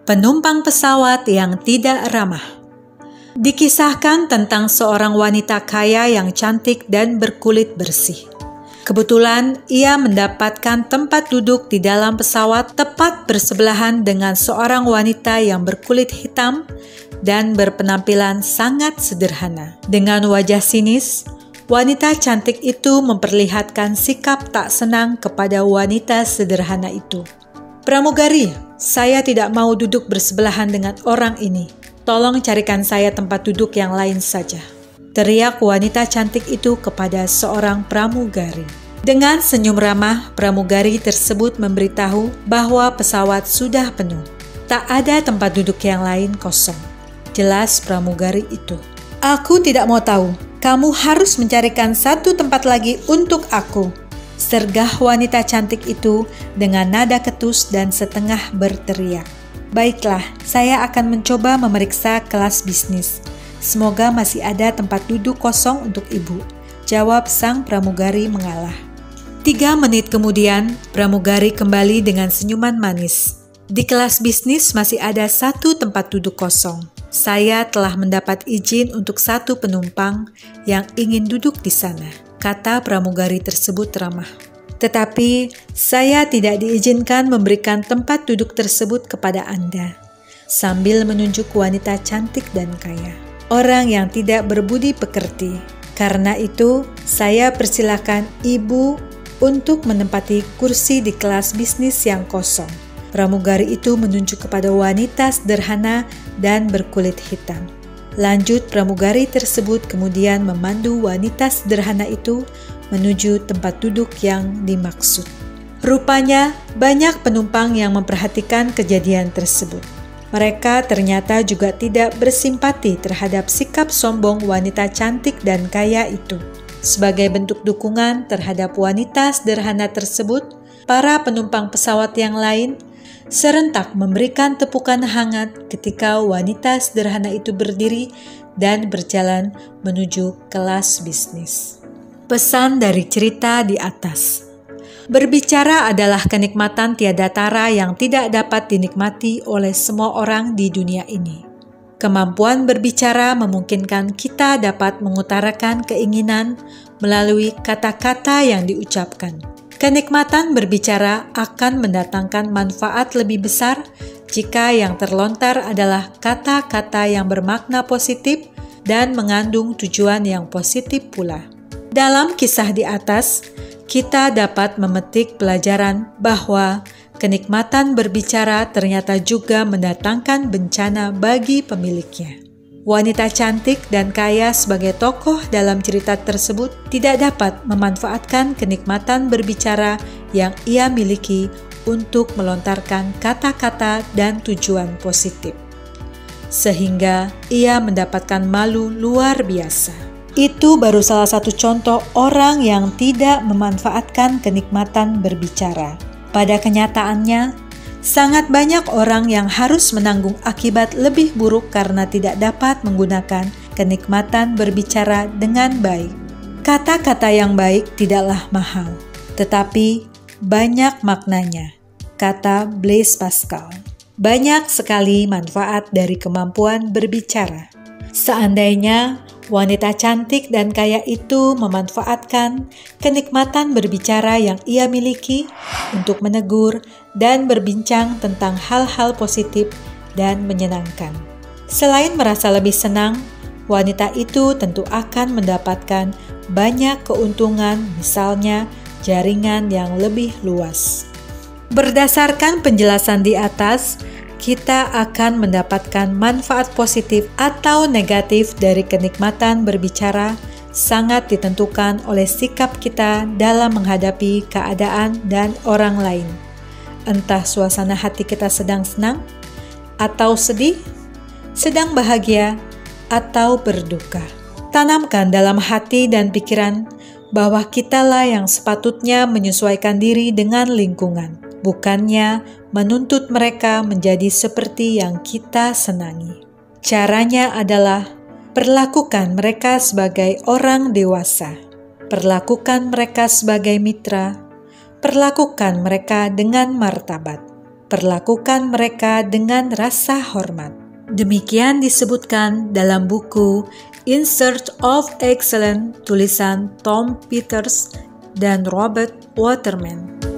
Penumpang pesawat yang tidak ramah. Dikisahkan tentang seorang wanita kaya yang cantik dan berkulit bersih. Kebetulan ia mendapatkan tempat duduk di dalam pesawat tepat bersebelahan dengan seorang wanita yang berkulit hitam dan berpenampilan sangat sederhana. Dengan wajah sinis, wanita cantik itu memperlihatkan sikap tak senang kepada wanita sederhana itu. "Pramugari, saya tidak mau duduk bersebelahan dengan orang ini. Tolong carikan saya tempat duduk yang lain saja," teriak wanita cantik itu kepada seorang pramugari. Dengan senyum ramah, pramugari tersebut memberitahu bahwa pesawat sudah penuh. Tak ada tempat duduk yang lain kosong. Jelas pramugari itu. "Aku tidak mau tahu. Kamu harus mencarikan satu tempat lagi untuk aku," sergah wanita cantik itu dengan nada ketus dan setengah berteriak. "Baiklah, saya akan mencoba memeriksa kelas bisnis. Semoga masih ada tempat duduk kosong untuk ibu," jawab sang pramugari mengalah. 3 menit kemudian, pramugari kembali dengan senyuman manis. "Di kelas bisnis masih ada satu tempat duduk kosong. Saya telah mendapat izin untuk satu penumpang yang ingin duduk di sana," kata pramugari tersebut ramah. "Tetapi saya tidak diizinkan memberikan tempat duduk tersebut kepada Anda," sambil menunjuk wanita cantik dan kaya. "Orang yang tidak berbudi pekerti. Karena itu, saya persilakan ibu untuk menempati kursi di kelas bisnis yang kosong." Pramugari itu menunjuk kepada wanita sederhana dan berkulit hitam. Lanjut, pramugari tersebut kemudian memandu wanita sederhana itu menuju tempat duduk yang dimaksud. Rupanya banyak penumpang yang memperhatikan kejadian tersebut. Mereka ternyata juga tidak bersimpati terhadap sikap sombong wanita cantik dan kaya itu. Sebagai bentuk dukungan terhadap wanita sederhana tersebut, para penumpang pesawat yang lain serentak memberikan tepukan hangat ketika wanita sederhana itu berdiri dan berjalan menuju kelas bisnis. Pesan dari cerita di atas. Berbicara adalah kenikmatan tiada tara yang tidak dapat dinikmati oleh semua orang di dunia ini. Kemampuan berbicara memungkinkan kita dapat mengutarakan keinginan melalui kata-kata yang diucapkan. Kenikmatan berbicara akan mendatangkan manfaat lebih besar jika yang terlontar adalah kata-kata yang bermakna positif dan mengandung tujuan yang positif pula. Dalam kisah di atas, kita dapat memetik pelajaran bahwa kenikmatan berbicara ternyata juga mendatangkan bencana bagi pemiliknya. Wanita cantik dan kaya sebagai tokoh dalam cerita tersebut tidak dapat memanfaatkan kenikmatan berbicara yang ia miliki untuk melontarkan kata-kata dan tujuan positif, sehingga ia mendapatkan malu luar biasa. Itu baru salah satu contoh orang yang tidak memanfaatkan kenikmatan berbicara. Pada kenyataannya, sangat banyak orang yang harus menanggung akibat lebih buruk karena tidak dapat menggunakan kenikmatan berbicara dengan baik. Kata-kata yang baik tidaklah mahal, tetapi banyak maknanya, kata Blaise Pascal. Banyak sekali manfaat dari kemampuan berbicara. Seandainya wanita cantik dan kaya itu memanfaatkan kenikmatan berbicara yang ia miliki untuk menegur dan berbincang tentang hal-hal positif dan menyenangkan. Selain merasa lebih senang, wanita itu tentu akan mendapatkan banyak keuntungan, misalnya jaringan yang lebih luas. Berdasarkan penjelasan di atas, kita akan mendapatkan manfaat positif atau negatif dari kenikmatan berbicara sangat ditentukan oleh sikap kita dalam menghadapi keadaan dan orang lain. Entah suasana hati kita sedang senang atau sedih, sedang bahagia atau berduka. Tanamkan dalam hati dan pikiran bahwa kitalah yang sepatutnya menyesuaikan diri dengan lingkungan, bukannya menuntut mereka menjadi seperti yang kita senangi. Caranya adalah perlakukan mereka sebagai orang dewasa, perlakukan mereka sebagai mitra, perlakukan mereka dengan martabat. perlakukan mereka dengan rasa hormat. Demikian disebutkan dalam buku In Search of Excellence tulisan Tom Peters dan Robert Waterman.